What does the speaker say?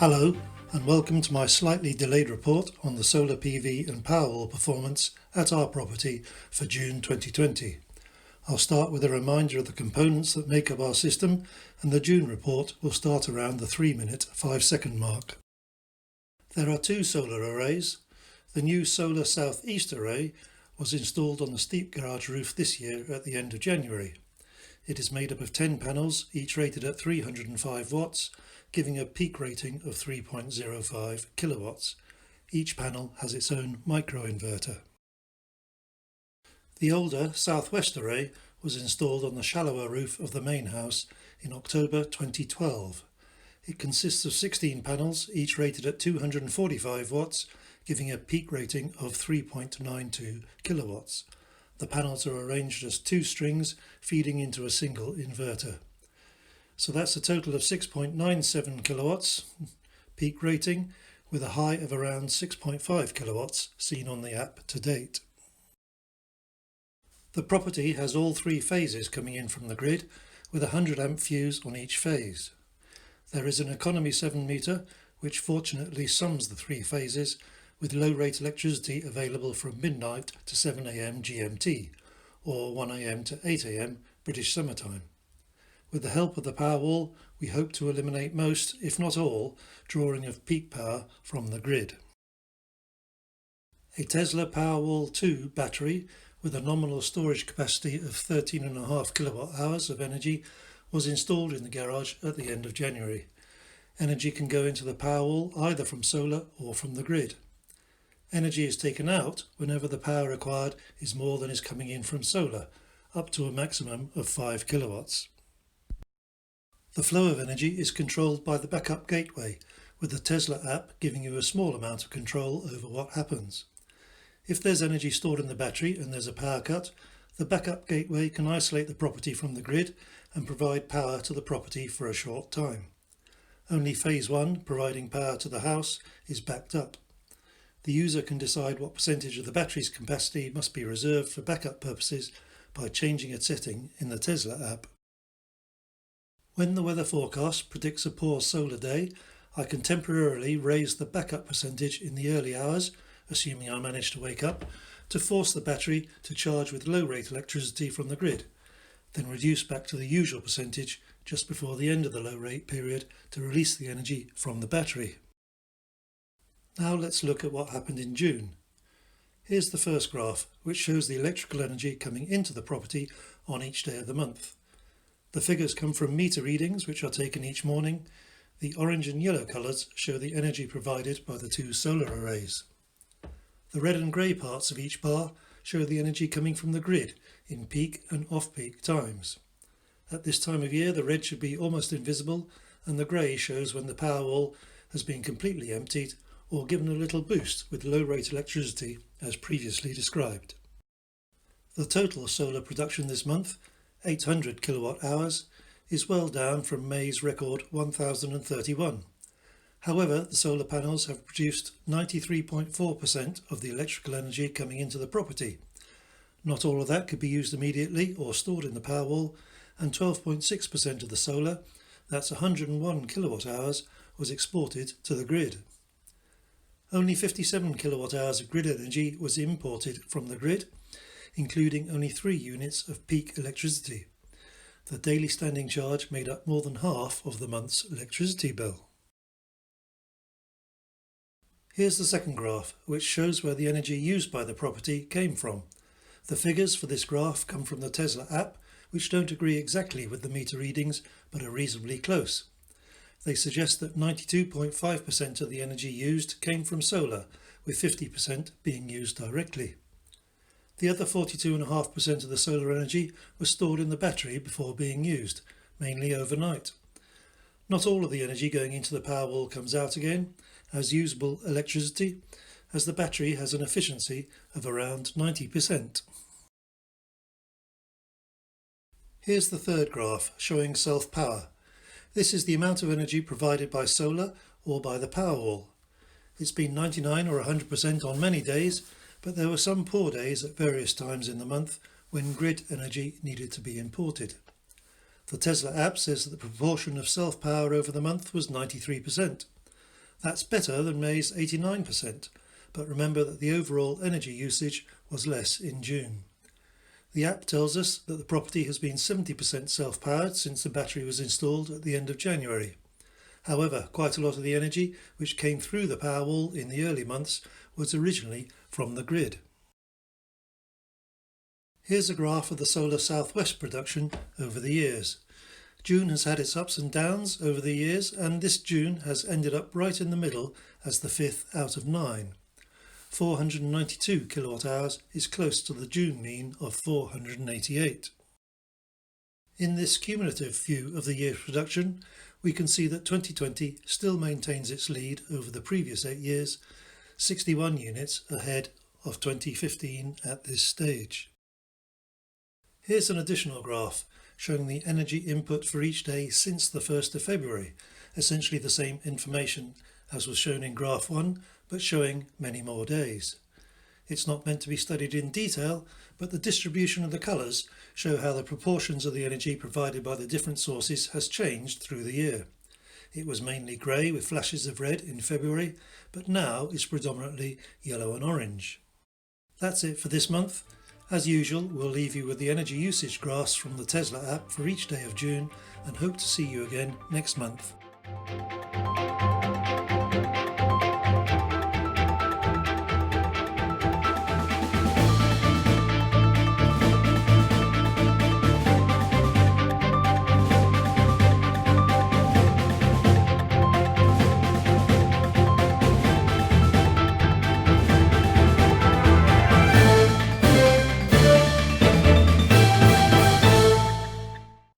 Hello and welcome to my slightly delayed report on the solar PV and Powerwall performance at our property for June 2020. I'll start with a reminder of the components that make up our system, and the June report will start around the 3-minute 5-second mark. There are two solar arrays. The new solar southeast array was installed on the steep garage roof this year at the end of January. It is made up of 10 panels, each rated at 305 watts, giving a peak rating of 3.05 kilowatts. Each panel has its own microinverter. The older southwest array was installed on the shallower roof of the main house in October 2012. It consists of 16 panels, each rated at 245 watts, giving a peak rating of 3.92 kilowatts. The panels are arranged as two strings feeding into a single inverter. So that's a total of 6.97 kilowatts peak rating, with a high of around 6.5 kilowatts seen on the app to date. The property has all three phases coming in from the grid, with a 100 amp fuse on each phase. There is an economy 7 meter, which fortunately sums the three phases, with low rate electricity available from midnight to 7 AM GMT, or 1 AM to 8 AM British summertime. With the help of the Powerwall, we hope to eliminate most, if not all, drawing of peak power from the grid. A Tesla Powerwall 2 battery with a nominal storage capacity of 13.5 kilowatt hours of energy was installed in the garage at the end of January. Energy can go into the Powerwall either from solar or from the grid. Energy is taken out whenever the power required is more than is coming in from solar, up to a maximum of 5 kilowatts. The flow of energy is controlled by the backup gateway, with the Tesla app giving you a small amount of control over what happens. If there's energy stored in the battery and there's a power cut, the backup gateway can isolate the property from the grid and provide power to the property for a short time. Only phase 1, providing power to the house, is backed up. The user can decide what percentage of the battery's capacity must be reserved for backup purposes by changing a setting in the Tesla app. When the weather forecast predicts a poor solar day, I can temporarily raise the backup percentage in the early hours, assuming I manage to wake up, to force the battery to charge with low rate electricity from the grid, then reduce back to the usual percentage just before the end of the low rate period to release the energy from the battery. Now let's look at what happened in June. Here's the first graph, which shows the electrical energy coming into the property on each day of the month. The figures come from meter readings, which are taken each morning. The orange and yellow colours show the energy provided by the two solar arrays. The red and grey parts of each bar show the energy coming from the grid in peak and off-peak times. At this time of year, the red should be almost invisible, and the grey shows when the Powerwall has been completely emptied or given a little boost with low-rate electricity, as previously described. The total solar production this month, 800 kilowatt hours, is well down from May's record 1031. However, the solar panels have produced 93.4% of the electrical energy coming into the property. Not all of that could be used immediately or stored in the Powerwall, and 12.6% of the solar, that's 101 kilowatt hours, was exported to the grid. Only 57 kilowatt hours of grid energy was imported from the grid, including only 3 units of peak electricity. The daily standing charge made up more than half of the month's electricity bill. Here's the second graph, which shows where the energy used by the property came from. The figures for this graph come from the Tesla app, which don't agree exactly with the meter readings, but are reasonably close. They suggest that 92.5% of the energy used came from solar, with 50% being used directly. The other 42.5% of the solar energy was stored in the battery before being used, mainly overnight. Not all of the energy going into the Powerwall comes out again as usable electricity, as the battery has an efficiency of around 90%. Here's the third graph showing self-power. This is the amount of energy provided by solar or by the Powerwall. It's been 99 or 100% on many days, but there were some poor days at various times in the month when grid energy needed to be imported. The Tesla app says that the proportion of self-power over the month was 93%. That's better than May's 89%, but remember that the overall energy usage was less in June. The app tells us that the property has been 70% self-powered since the battery was installed at the end of January. However, quite a lot of the energy which came through the Powerwall in the early months was originally from the grid. Here's a graph of the solar southwest production over the years. June has had its ups and downs over the years, and this June has ended up right in the middle as the 5th out of 9. 492 kilowatt hours is close to the June mean of 488. In this cumulative view of the year's production, we can see that 2020 still maintains its lead over the previous 8 years, 61 units ahead of 2015 at this stage. Here's an additional graph showing the energy input for each day since the 1st of February, essentially the same information as was shown in graph 1, but showing many more days. It's not meant to be studied in detail, but the distribution of the colours show how the proportions of the energy provided by the different sources has changed through the year. It was mainly grey with flashes of red in February, but now is predominantly yellow and orange. That's it for this month. As usual, we'll leave you with the energy usage graphs from the Tesla app for each day of June and hope to see you again next month.